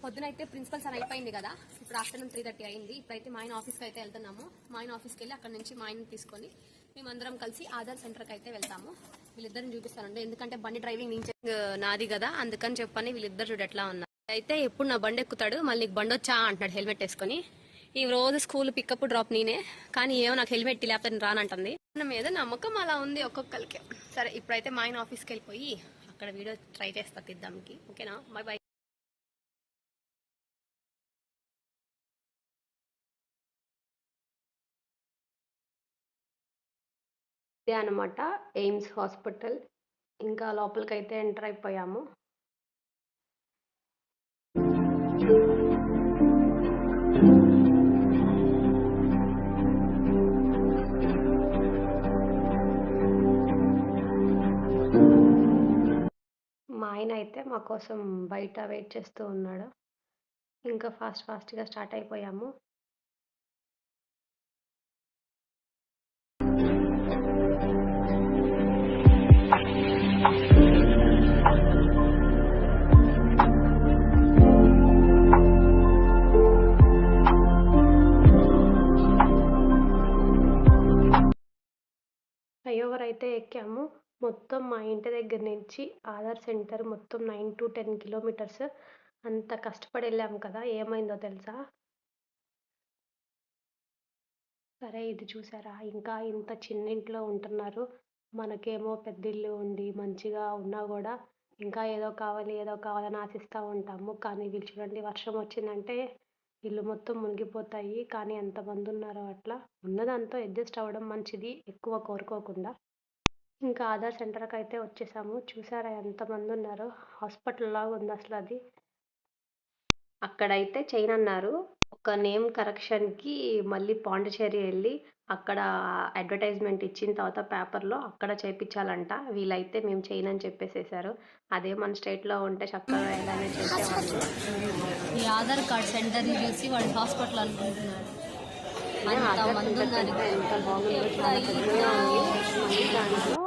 పొద్దునైతే principal sir అయిపోయింది కదా, ఇప్పుడు ఆఫ్టర్నూన్ 3:30 అయింది. ఇప్పుడైతే మా ఆయన ఆఫీస్కి అయితే వెళ్తున్నాము. మా ఆయన ఆఫీస్కి వెళ్ళి అక్కడ నుంచి మా ఆయన తీసుకొని మేమందరం కలిసి ఆధార్ సెంటర్కి అయితే వెళ్తాము. వీళ్ళిద్దరిని చూపిస్తానండి, ఎందుకంటే బండి డ్రైవింగ్ నాది కదా, అందుకని చెప్పని వీళ్ళిద్దరు చూడు ఎట్లా ఉన్నారు. అయితే ఎప్పుడు నా బండి ఎక్కుతాడు, మళ్ళీ నీకు బండి వచ్చా అంటున్నాడు హెల్మెట్ వేసుకొని. ఈ రోజు స్కూల్ పికప్ డ్రాప్ నేనే, కానీ ఏమో నాకు హెల్మెట్ లేకపోతే రానంటుంది. మన మీద నమ్మకం అలా ఉంది ఒక్కొక్కరికి. సరే ఇప్పుడైతే మా ఆయన ఆఫీస్కి వెళ్ళిపోయి అక్కడ వీడియో ట్రై చేస్తా తీద్దాంకి. ఓకేనా, బాయ్ బాయ్. ఇదే అనమాట ఎయిమ్స్ హాస్పిటల్. ఇంకా లోపలికైతే ఎంటర్ అయిపోయాము. మా ఆయన అయితే మా కోసం బయట వెయిట్ చేస్తూ ఉన్నాడు. ఇంకా ఫాస్ట్గా స్టార్ట్ అయిపోయాము. ఫ్లైఓవర్ అయితే ఎక్కాము. మొత్తం మా ఇంటి దగ్గర నుంచి ఆధార్ సెంటర్ మొత్తం 9 to 10 కిలోమీటర్స్. అంత కష్టపడి వెళ్ళాము కదా, ఏమైందో తెలుసా? సరే ఇది చూసారా, ఇంకా ఇంత చిన్నింట్లో ఉంటున్నారు. మనకేమో పెద్దిల్లు ఉండి మంచిగా ఉన్నా కూడా ఇంకా ఏదో కావాలని ఆశిస్తూ ఉంటాము. కానీ వీళ్ళు చూడండి, వర్షం వచ్చిందంటే ఇల్లు మొత్తం మునిగిపోతాయి. కానీ ఎంతమంది ఉన్నారో అట్లా. ఉన్నదాంతో అడ్జస్ట్ అవ్వడం మంచిది, ఎక్కువ కోరుకోకుండా. ఇంకా ఆధార్ సెంటర్కి అయితే వచ్చేసాము. చూసారా ఎంతమంది ఉన్నారో, హాస్పిటల్ లాగా ఉంది అసలు అది. అక్కడైతే చేయనన్నారు. ఒక నేమ్ కరెక్షన్కి మళ్ళీ పాండిచేరి వెళ్ళి అక్కడ అడ్వర్టైజ్మెంట్ ఇచ్చిన తర్వాత పేపర్లో అక్కడ చేయించాలంట. వీళ్ళైతే మేము చేయనని చెప్పేసేసారు. అదే మన స్టేట్లో ఉంటే చక్కగా ఎలానే చేసేవాళ్ళు. ఈ ఆధార్ కార్డ్ సెంటర్ని చూసి వాడు హాస్పిటల్ అనుకుంటున్నాడు. ఎంత బాగుందో, చాలా పెద్దగా ఉంది. దాంట్లో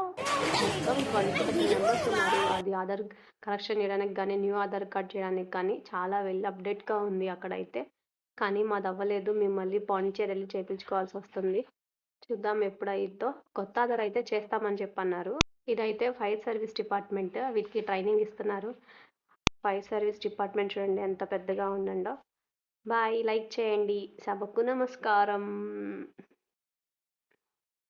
మొత్తం 20 మెంబర్స్ ఉన్నారు. అది ఆధార్ కరెక్షన్ చేయడానికి కానీ, న్యూ ఆధార్ కార్డ్ చేయడానికి కానీ చాలా అప్డేట్గా ఉంది అక్కడైతే. కానీ మాది అవ్వలేదు, మేము మళ్ళీ పాండిచేరి వెళ్ళి చేయించుకోవాల్సి వస్తుంది. చూద్దాం ఎప్పుడు అయిద్దో. కొత్త ఆధార్ అయితే చేస్తామని చెప్పన్నారు. ఇదైతే ఫైర్ సర్వీస్ డిపార్ట్మెంట్, వీటికి ట్రైనింగ్ ఇస్తున్నారు. ఫైర్ సర్వీస్ డిపార్ట్మెంట్ చూడండి ఎంత పెద్దగా ఉందో. బాయ్, లైక్ చేయండి. సభకు నమస్కారం.